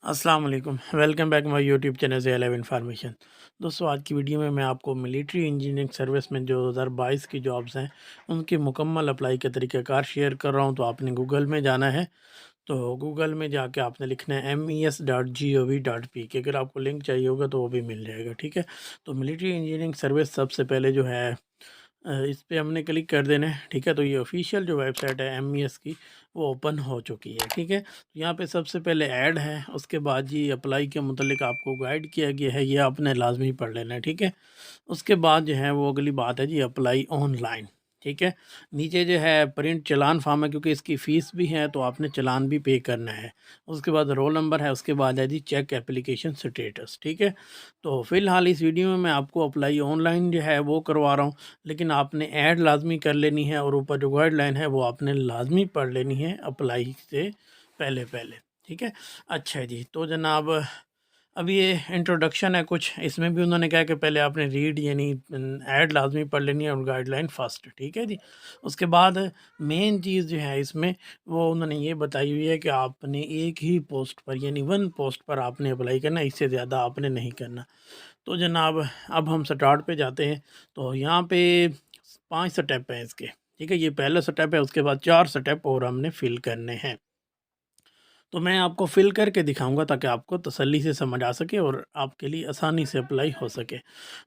السلام علیکم، welcome back my YouTube channel سے لیو انفارمیشن۔ دوستوں، آج کی ویڈیو میں آپ کو ملٹری انجینئرنگ سروس میں جو 2022 کی جابز ہیں ان کی مکمل اپلائی کا طریقہ کار شیئر کر رہا ہوں۔ تو آپ نے گوگل میں جانا ہے، تو گوگل میں جا کے آپ نے لکھنا ہے mes.gov.p کہ اگر آپ کو لنک چاہیے ہوگا تو وہ بھی مل جائے گا، ٹھیک ہے۔ تو ملٹری انجینئرنگ سروس سب سے پہلے جو ہے اس پہ ہم نے کلک کر دینا ہے، ٹھیک ہے۔ تو یہ آفیشیل جو ویب سائٹ ہے MES کی وہ اوپن ہو چکی ہے، ٹھیک ہے۔ تو یہاں پہ سب سے پہلے ایڈ ہے، اس کے بعد جی اپلائی کے متعلق آپ کو گائیڈ کیا گیا ہے، یہ آپ نے لازمی پڑھ لینا ہے، ٹھیک ہے۔ اس کے بعد جو ہے وہ اگلی بات ہے جی اپلائی آن لائن، ٹھیک ہے۔ نیچے جو ہے پرنٹ چلان فارم ہے، کیونکہ اس کی فیس بھی ہے تو آپ نے چلان بھی پے کرنا ہے۔ اس کے بعد رول نمبر ہے، اس کے بعد ہے جی چیک اپلیکیشن سٹیٹس، ٹھیک ہے۔ تو فی الحال اس ویڈیو میں آپ کو اپلائی آن لائن جو ہے وہ کروا رہا ہوں، لیکن آپ نے ایڈ لازمی کر لینی ہے اور اوپر جو گائیڈ لائن ہے وہ آپ نے لازمی پڑھ لینی ہے اپلائی سے پہلے، ٹھیک ہے۔ اچھا جی، تو جناب اب یہ انٹروڈکشن ہے کچھ، اس میں بھی انہوں نے کہا کہ پہلے آپ نے ریڈ یعنی ایڈ لازمی پڑھ لینی ہے اور گائیڈ لائن فسٹ، ٹھیک ہے جی۔ اس کے بعد مین چیز جو ہے اس میں وہ انہوں نے یہ بتائی ہوئی ہے کہ آپ نے ایک ہی پوسٹ پر یعنی 1 پوسٹ پر آپ نے اپلائی کرنا، اس سے زیادہ آپ نے نہیں کرنا۔ تو جناب اب ہم سٹارٹ پہ جاتے ہیں۔ تو یہاں پہ 5 سٹیپ ہیں اس کے، ٹھیک ہے۔ یہ پہلا سٹیپ ہے، اس کے بعد 4 سٹیپ اور ہم نے فل کرنے ہیں۔ تو میں آپ کو فل کر کے دکھاؤں گا تاکہ آپ کو تسلی سے سمجھ آ سکے اور آپ کے لیے آسانی سے اپلائی ہو سکے۔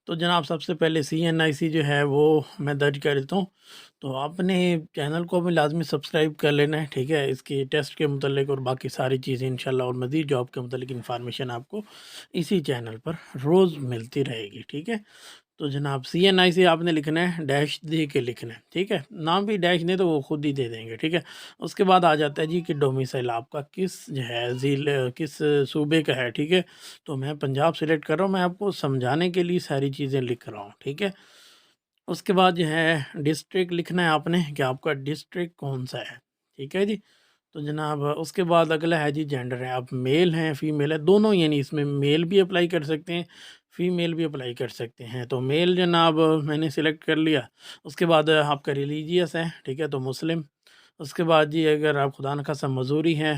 تو جناب سب سے پہلے CNIC جو ہے وہ میں درج کر دیتا ہوں۔ تو آپ نے چینل کو بھی لازمی سبسکرائب کر لینا ہے، ٹھیک ہے۔ اس کی ٹیسٹ کے متعلق اور باقی ساری چیزیں انشاءاللہ اور مزید جاب کے متعلق انفارمیشن آپ کو اسی چینل پر روز ملتی رہے گی، ٹھیک ہے۔ تو جناب CNIC آپ نے لکھنا ہے، ڈیش دے کے لکھنا ہے، ٹھیک ہے۔ نام بھی ڈیش دیں تو وہ خود ہی دے دیں گے، ٹھیک ہے۔ اس کے بعد آ جاتا ہے جی کہ ڈومیسائل آپ کا کس جو ہے کس صوبے کا ہے، ٹھیک ہے۔ تو میں پنجاب سلیکٹ کر رہا ہوں، میں آپ کو سمجھانے کے لیے ساری چیزیں لکھ رہا ہوں، ٹھیک ہے۔ اس کے بعد جو ہے ڈسٹرکٹ لکھنا ہے آپ نے کہ آپ کا ڈسٹرکٹ کون سا ہے، ٹھیک ہے جی۔ تو جناب اس کے بعد اگلا ہے جی جینڈر ہے، آپ میل ہیں فیمیل ہے دونوں، یعنی اس میں میل بھی اپلائی کر سکتے ہیں فیمیل بھی اپلائی کر سکتے ہیں۔ تو میل جناب میں نے سلیکٹ کر لیا۔ اس کے بعد آپ کا ریلیجیس ہے، ٹھیک ہے، تو مسلم۔ اس کے بعد جی اگر آپ خدا نخواستہ مزوری ہیں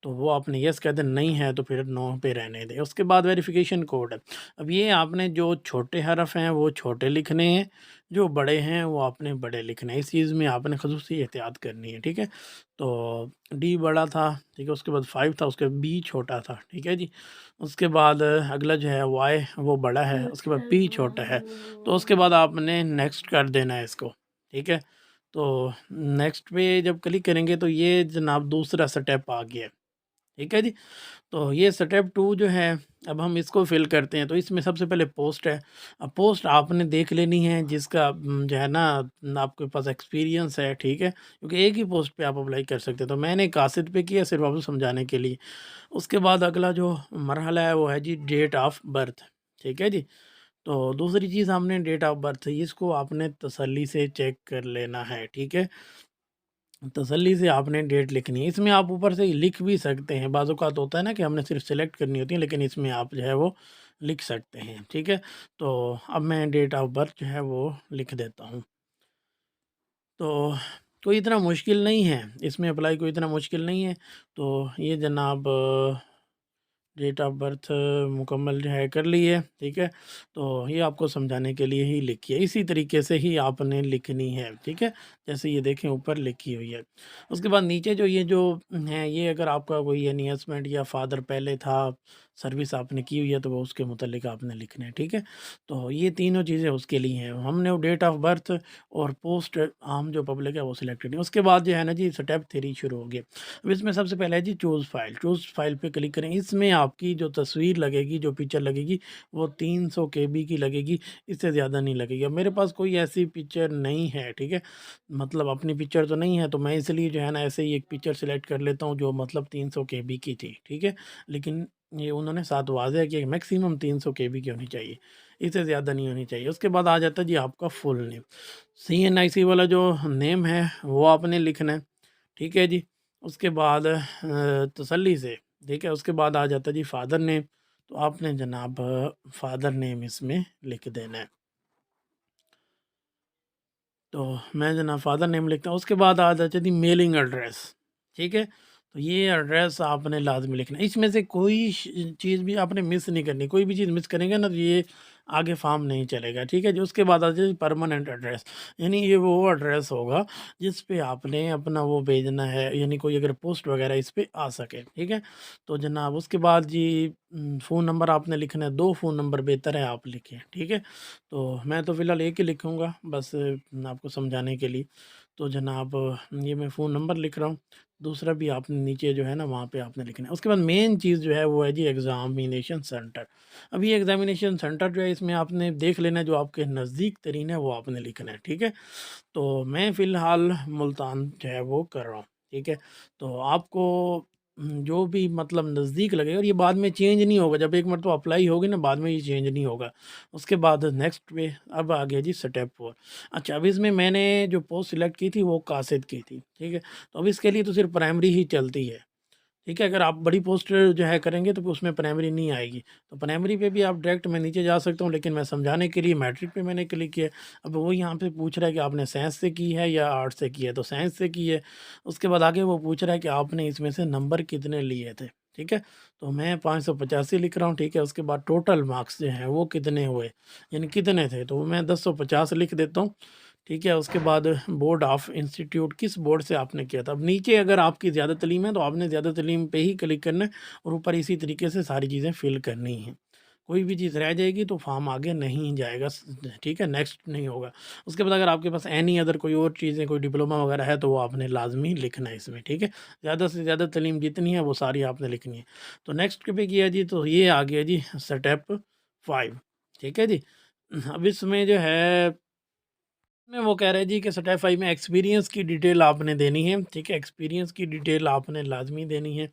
تو وہ آپ نے یس کہہ دیں، نہیں ہے تو پھر نو پہ رہنے دیں۔ اس کے بعد ویریفیکیشن کوڈ ہے، اب یہ آپ نے جو چھوٹے حرف ہیں وہ چھوٹے لکھنے ہیں، جو بڑے ہیں وہ آپ نے بڑے لکھنے ہیں، اس چیز میں آپ نے خصوصی احتیاط کرنی ہے، ٹھیک ہے۔ تو ڈی بڑا تھا، ٹھیک ہے، اس کے بعد 5 تھا، اس کے بعد بی چھوٹا تھا، ٹھیک ہے جی۔ اس کے بعد اگلا جو ہے وائی وہ بڑا ہے، اس کے بعد پی چھوٹا ہے۔ تو اس کے بعد آپ نے نیکسٹ کر دینا ہے اس کو، ٹھیک ہے۔ تو نیکسٹ پہ جب کلک کریں گے تو یہ جناب دوسرا سٹیپ آ گیا ہے، ٹھیک ہے جی۔ تو یہ سٹیپ 2 جو ہے اب ہم اس کو فل کرتے ہیں۔ تو اس میں سب سے پہلے پوسٹ ہے، اب پوسٹ آپ نے دیکھ لینی ہے جس کا جو ہے نا آپ کے پاس ایکسپیرینس ہے، ٹھیک ہے، کیونکہ ایک ہی پوسٹ پہ آپ اپلائی کر سکتے ہیں۔ تو میں نے قاصد پہ کیا صرف آپ کو سمجھانے کے لیے۔ اس کے بعد اگلا جو مرحلہ ہے وہ ہے جی ڈیٹ آف برتھ، ٹھیک ہے جی۔ تو دوسری چیز ہم نے ڈیٹ آف برتھ اس کو آپ نے تسلی سے چیک کر لینا ہے، ٹھیک ہے۔ تسلی سے آپ نے ڈیٹ لکھنی ہے، اس میں آپ اوپر سے لکھ بھی سکتے ہیں، بعض اوقات ہوتا ہے نا کہ ہم نے صرف سلیکٹ کرنی ہوتی ہے، لیکن اس میں آپ جو ہے وہ لکھ سکتے ہیں، ٹھیک ہے۔ تو اب میں ڈیٹ آف برتھ جو ہے وہ لکھ دیتا ہوں۔ تو کوئی اتنا مشکل نہیں ہے اس میں، اپلائی کوئی اتنا مشکل نہیں ہے۔ تو یہ جناب ڈیٹ آف برتھ مکمل جو ہے کر لی ہے، ٹھیک ہے۔ تو یہ آپ کو سمجھانے کے لیے ہی لکھی ہے، اسی طریقے سے ہی آپ نے لکھنی ہے، ٹھیک ہے، جیسے یہ دیکھیں اوپر لکھی ہوئی ہے۔ اس کے بعد نیچے جو یہ جو ہے، یہ اگر آپ کا کوئی یعنی ہسبینڈ یا فادر پہلے تھا، سروس آپ نے کی ہوئی ہے تو وہ اس کے متعلق آپ نے لکھنا ہے، ٹھیک ہے۔ تو یہ تینوں چیزیں اس کے لیے ہیں، ہم نے وہ ڈیٹ آف برتھ اور پوسٹ عام جو پبلک ہے وہ سلیکٹ کرنی ہے۔ اس کے بعد جو ہے نا جی سٹیپ 3 شروع ہو گیا۔ اب اس میں سب سے پہلے ہے جی چوز فائل پہ کلک کریں۔ اس میں آپ کی جو تصویر لگے گی، جو پکچر لگے گی وہ 300 KB کی لگے گی، اس سے زیادہ نہیں لگے گی۔ اب میرے پاس کوئی ایسی پکچر نہیں ہے، ٹھیک ہے، مطلب اپنی پکچر تو نہیں ہے، تو میں اس لیے جو ہے نا ایسے ہی ایک پکچر سلیکٹ کر لیتا ہوں جو مطلب 300 KB کی تھی، ٹھیک ہے۔ لیکن یہ انہوں نے ساتھ واضح کیا کہ میکسیمم 300 KB کی ہونی چاہیے، اس سے زیادہ نہیں ہونی چاہیے۔ اس کے بعد آ جاتا ہے جی آپ کا فل نیم، CNIC والا جو نیم ہے وہ آپ نے لکھنا ہے، ٹھیک ہے جی۔ اس کے بعد تسلی سے، ٹھیک ہے، اس کے بعد آ جاتا ہے جی فادر نیم، تو آپ نے جناب فادر نیم اس میں لکھ دینا ہے۔ تو میں جناب فادر نیم لکھتا ہوں۔ اس کے بعد آ جاتا ہے جی میلنگ ایڈریس، ٹھیک ہے۔ تو یہ ایڈریس آپ نے لازمی لکھنا ہے۔ اس میں سے کوئی چیز بھی آپ نے مس نہیں کرنی، کوئی بھی چیز مس کریں گے نا تو یہ آگے فارم نہیں چلے گا، ٹھیک ہے جی۔ اس کے بعد آ جائے پرماننٹ ایڈریس، یعنی یہ وہ ایڈریس ہوگا جس پہ آپ نے اپنا وہ بھیجنا ہے، یعنی کوئی اگر پوسٹ وغیرہ اس پہ آ سکے، ٹھیک ہے۔ تو جناب اس کے بعد جی فون نمبر آپ نے لکھنا ہے، 2 فون نمبر بہتر ہے آپ لکھیں، ٹھیک ہے۔ تو میں تو فی الحال ایک ہی لکھوں گا بس آپ کو سمجھانے کے لیے۔ تو جناب یہ میں فون نمبر لکھ رہا ہوں، دوسرا بھی آپ نے نیچے جو ہے نا وہاں پہ آپ نے لکھنا ہے۔ اس کے بعد مین چیز جو ہے وہ ہے جی ایگزامینیشن سینٹر۔ اب یہ ایگزامینیشن سینٹر جو ہے اس میں آپ نے دیکھ لینا ہے، جو آپ کے نزدیک ترین ہے وہ آپ نے لکھنا ہے، ٹھیک ہے۔ تو میں فی الحال ملتان جو ہے وہ کر رہا ہوں، ٹھیک ہے۔ تو آپ کو جو بھی مطلب نزدیک لگے گا، اور یہ بعد میں چینج نہیں ہوگا، جب ایک مرتبہ اپلائی ہوگی نا بعد میں یہ چینج نہیں ہوگا۔ اس کے بعد نیکسٹ پہ اب آ گیا جی سٹیپ 4۔ اچھا اب اس میں نے جو پوسٹ سلیکٹ کی تھی وہ قاصد کی تھی، ٹھیک ہے۔ تو اب اس کے لیے تو صرف پرائمری ہی چلتی ہے، ٹھیک ہے۔ اگر آپ بڑی پوسٹ جو ہے کریں گے تو اس میں پرائمری نہیں آئے گی، تو پرائمری پہ بھی آپ ڈائریکٹ میں نیچے جا سکتا ہوں، لیکن میں سمجھانے کے لیے میٹرک پہ میں نے کلک کیا۔ اب وہ یہاں پہ پوچھ رہا ہے کہ آپ نے سائنس سے کی ہے یا آرٹ سے کی ہے، تو سائنس سے کی ہے۔ اس کے بعد آگے وہ پوچھ رہا ہے کہ آپ نے اس میں سے نمبر کتنے لیے تھے، ٹھیک ہے۔ تو میں 585 لکھ رہا ہوں، ٹھیک ہے۔ اس کے بعد ٹوٹل مارکس جو ہیں وہ کتنے ہوئے، یعنی کتنے تھے، تو میں 1050 لکھ دیتا ہوں، ٹھیک ہے۔ اس کے بعد بورڈ آف انسٹیٹیوٹ، کس بورڈ سے آپ نے کیا تھا۔ اب نیچے اگر آپ کی زیادہ تعلیم ہے تو آپ نے زیادہ تعلیم پہ ہی کلک کرنا ہے، اور اوپر اسی طریقے سے ساری چیزیں فل کرنی ہیں۔ کوئی بھی چیز رہ جائے گی تو فارم آگے نہیں جائے گا، ٹھیک ہے، نیکسٹ نہیں ہوگا۔ اس کے بعد اگر آپ کے پاس اینی ادر کوئی اور چیزیں، کوئی ڈپلوما وغیرہ ہے تو وہ آپ نے لازمی لکھنا ہے اس میں، ٹھیک ہے۔ زیادہ سے زیادہ تعلیم جتنی ہے وہ ساری آپ نے لکھنی ہے۔ تو نیکسٹ پہ کیا جی، تو یہ آ گیا جی سٹیپ 5، ٹھیک ہے جی۔ اب اس میں جو ہے میں وہ کہہ رہے جی کہ سٹیپ 5 میں ایکسپیرینس کی ڈیٹیل آپ نے دینی ہے، ٹھیک ہے۔ ایکسپیرینس کی ڈیٹیل آپ نے لازمی دینی ہے۔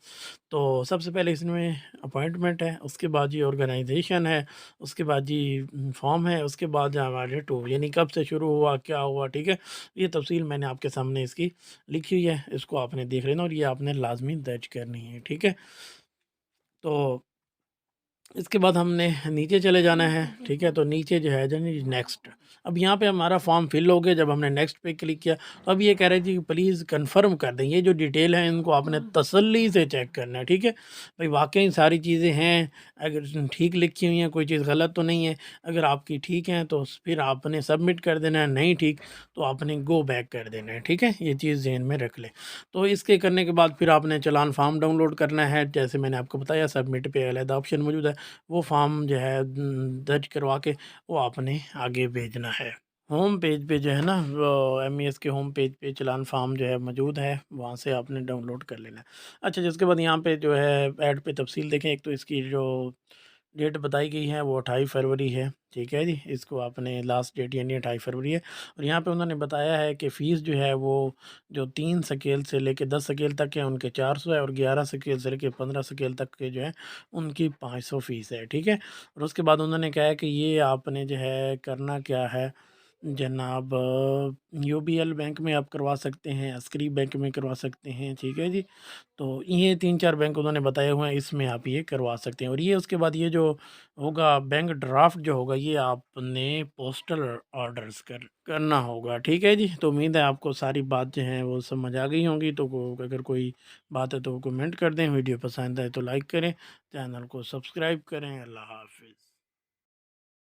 تو سب سے پہلے اس میں اپوائنٹمنٹ ہے، اس کے بعد جی آرگنائزیشن ہے، اس کے بعد جی فارم ہے، اس کے بعد جو ہمارے ٹور یعنی کب سے شروع ہوا، کیا ہوا، ٹھیک ہے۔ یہ تفصیل میں نے آپ کے سامنے اس کی لکھی ہوئی ہے، اس کو آپ نے دیکھ لینا اور یہ آپ نے لازمی درج کرنی ہے، ٹھیک ہے۔ تو اس کے بعد ہم نے نیچے چلے جانا ہے، ٹھیک ہے۔ تو نیچے جو ہے جی نیکسٹ، اب یہاں پہ ہمارا فارم فل ہو گیا۔ جب ہم نے نیکسٹ پہ کلک کیا تو اب یہ کہہ رہے جی پلیز کنفرم کر دیں، یہ جو ڈیٹیل ہے ان کو آپ نے تسلی سے چیک کرنا ہے، ٹھیک ہے بھائی، واقعی ساری چیزیں ہیں، اگر ٹھیک لکھی ہوئی ہیں، کوئی چیز غلط تو نہیں ہے۔ اگر آپ کی ٹھیک ہیں تو پھر آپ نے سبمٹ کر دینا ہے، نہیں ٹھیک تو آپ نے گو بیک کر دینا ہے، ٹھیک ہے۔ یہ چیز ذہن میں رکھ لیں۔ تو اس کے کرنے کے بعد پھر آپ نے چلان فارم ڈاؤن لوڈ کرنا ہے، جیسے میں نے آپ کو بتایا سبمٹ پہ علیحدہ آپشن موجود ہے، وہ فارم جو ہے درج کروا کے وہ آپ نے آگے بھیجنا ہے۔ ہوم پیج پہ جو ہے نا ایم ای ایس کے ہوم پیج پہ چلان فارم جو ہے موجود ہے، وہاں سے آپ نے ڈاؤن لوڈ کر لینا ہے۔ اچھا جس کے بعد یہاں پہ جو ہے ایڈ پہ تفصیل دیکھیں، ایک تو اس کی جو ڈیٹ بتائی گئی ہے وہ 28 فروری ہے، ٹھیک ہے جی۔ اس کو آپ نے لاسٹ ڈیٹ یعنی 28 فروری ہے، اور یہاں پہ انہوں نے بتایا ہے کہ فیس جو ہے وہ جو 3 سکیل سے لے کے 10 سکیل تک ہے ان کے 400 ہے، اور 11 سکیل سے لے کے 15 سکیل تک کے جو ہے ان کی 500 فیس ہے، ٹھیک ہے۔ اور اس کے بعد انہوں نے کہا ہے کہ یہ آپ نے جو ہے کرنا کیا ہے جناب، یو بی ایل بینک میں آپ کروا سکتے ہیں، عسکری بینک میں کروا سکتے ہیں، ٹھیک ہے جی۔ تو یہ 3-4 بینک انہوں نے بتائے ہوئے ہیں، اس میں آپ یہ کروا سکتے ہیں۔ اور یہ اس کے بعد یہ جو ہوگا بینک ڈرافٹ جو ہوگا یہ آپ نے پوسٹل آرڈرز کرنا ہوگا، ٹھیک ہے جی۔ تو امید ہے آپ کو ساری بات جو ہیں وہ سمجھ آ گئی ہوں گی۔ تو اگر کوئی بات ہے تو کمنٹ کر دیں، ویڈیو پسند ہے تو لائک کریں، چینل کو سبسکرائب کریں۔ اللہ حافظ۔